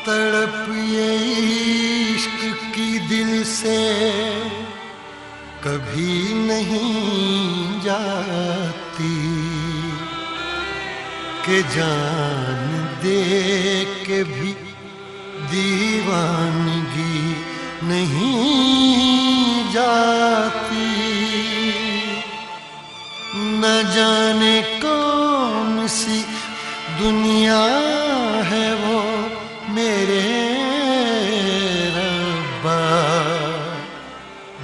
तड़प ये इश्क की दिल से कभी नहीं जाती कि जान दे के भी दीवानगी नहीं जाती। न जाने कौन सी दुनिया है वो मेरे रब्बा,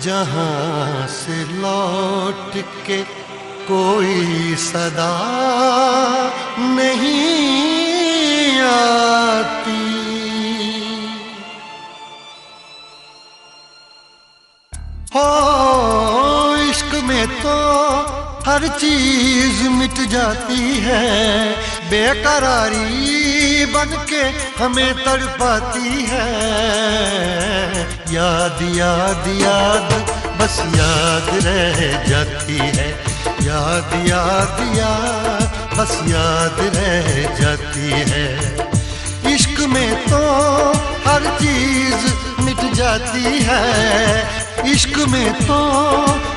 जहां से लौट के कोई सदा नहीं आती। हो इश्क में तो हर चीज मिट जाती है, बेकरारी बनके हमें तड़पाती है। याद याद याद बस याद रह जाती है, याद याद याद बस याद रह जाती है। इश्क में तो हर चीज मिट जाती है, इश्क में तो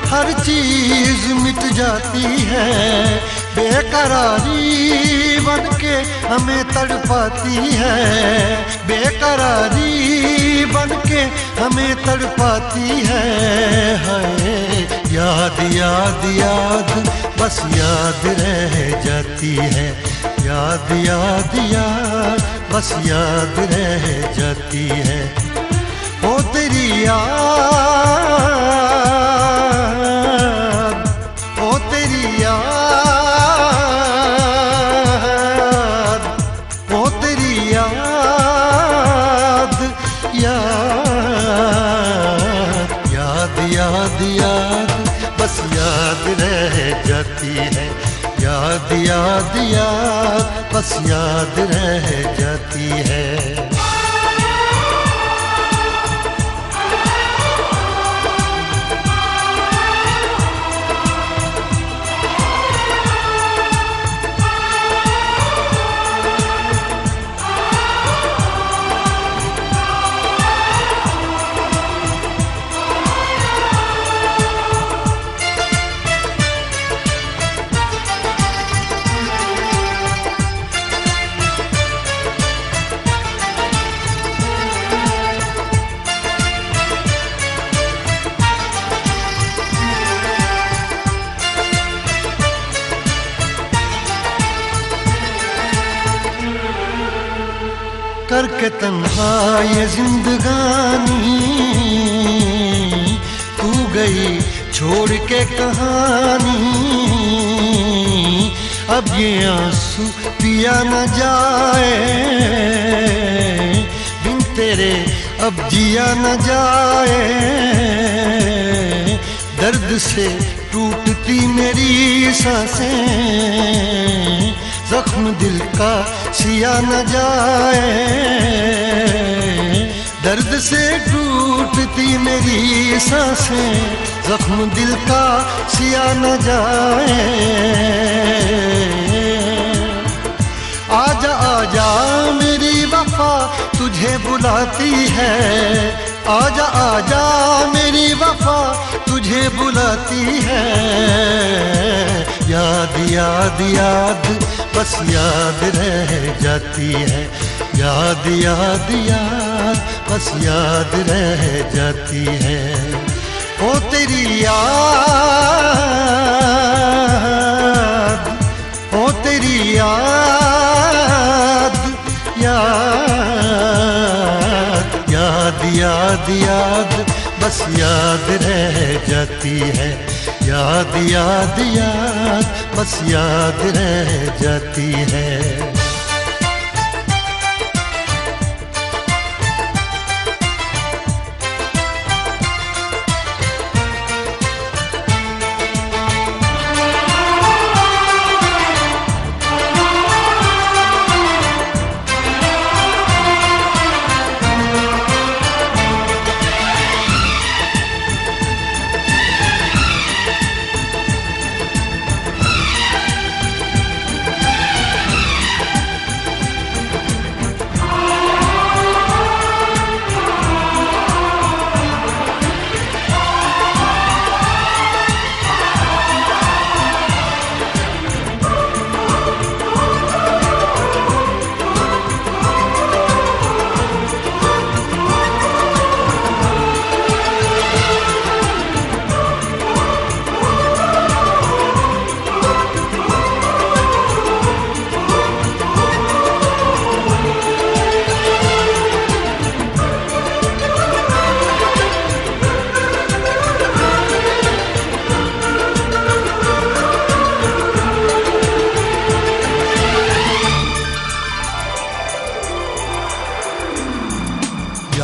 हर चीज मिट जाती है, बेकरारी बनके हमें तड़पाती है, बेकरारी बनके हमें तड़पाती है। हाय याद याद याद बस याद रह जाती है, याद याद याद बस याद रह जाती है। ओ तेरी याद, ओ तेरी याद, ओ तेरी याद, याद याद याद याद बस याद रह जाती है, याद याद याद बस याद रह जाती है। करके तन्हा ये जिंदगानी तू गई छोड़ के कहानी, अब ये आंसू पिया न जाए बिन तेरे अब जिया न जाए। दर्द से टूटती मेरी सांसें, जख्म दिल का सिया न जाए, दर्द से टूटती मेरी सांसें, जख्म दिल का सिया न जाए। आजा आजा मेरी वफा तुझे बुलाती है, आजा आजा मेरी वफा तुझे बुलाती है। याद याद याद बस याद रह जाती है, याद याद याद बस याद रह जाती है। ओ तेरी याद, ओ तेरी याद, याद याद याद याद बस याद रह जाती है, याद याद याद बस याद रह जाती है।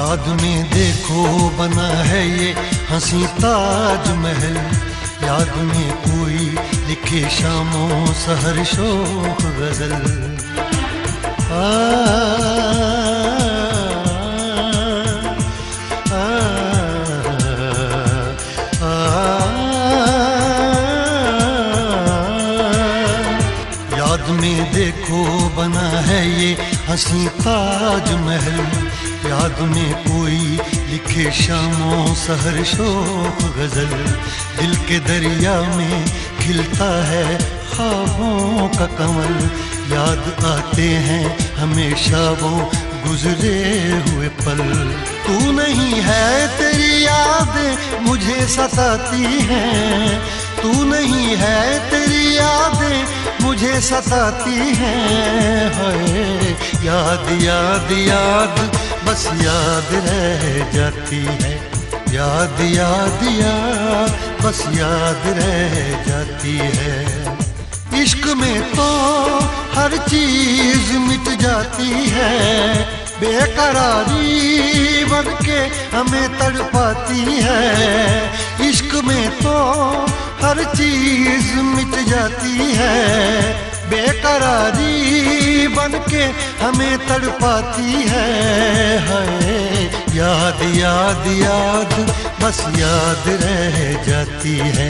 याद में देखो बना है ये हंसी ताजमहल, याद में कोई लिखे शामों सहर शोख गजल। आ, आ, आ, याद में देखो बना है ये हंसी ताजमहल, याद में कोई लिखे शामों सहर शोख गजल। दिल के दरिया में खिलता है ख्वाबों का कमल, याद आते हैं हमेशा वो गुजरे हुए पल। तू नहीं है तेरी यादें मुझे सताती हैं, तू नहीं है तेरी यादें मुझे सताती हैं। हाय याद याद याद बस याद रह जाती है, याद याद याद बस याद रह जाती है। इश्क में तो हर चीज मिट जाती है, बेकरारी बन के हमें तड़पाती है। इश्क में तो हर चीज मिट जाती है, बेकरारी बन के हमें तड़पाती है। हाय याद याद याद बस याद रह जाती है,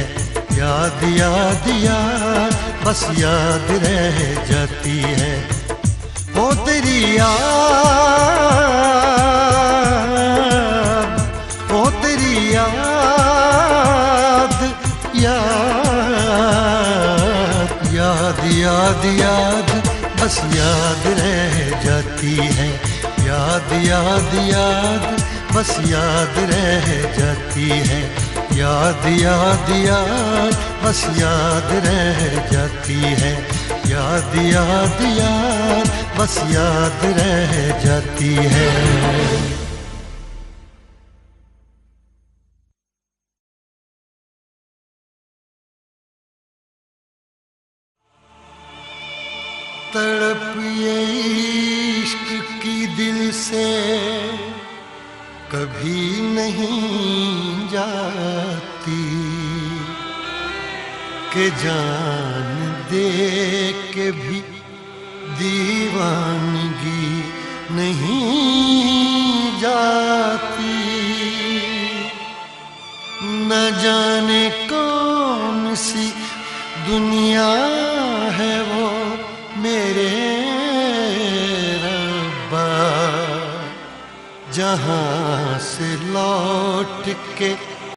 याद याद याद बस याद रह जाती है। ओ तेरी याद, ओ तेरी याद, याद याद याद बस याद रह जाती है, याद याद याद बस याद रह जाती है। याद याद याद बस याद रह जाती है, याद याद याद बस याद रह जाती है। तड़प ये इश्क की दिल से कभी नहीं जाती, के जान दे के भी दीवानगी नहीं जाती। न जाने कौन सी दुनिया है वो मेरे रब्बा, जहाँ से लौट के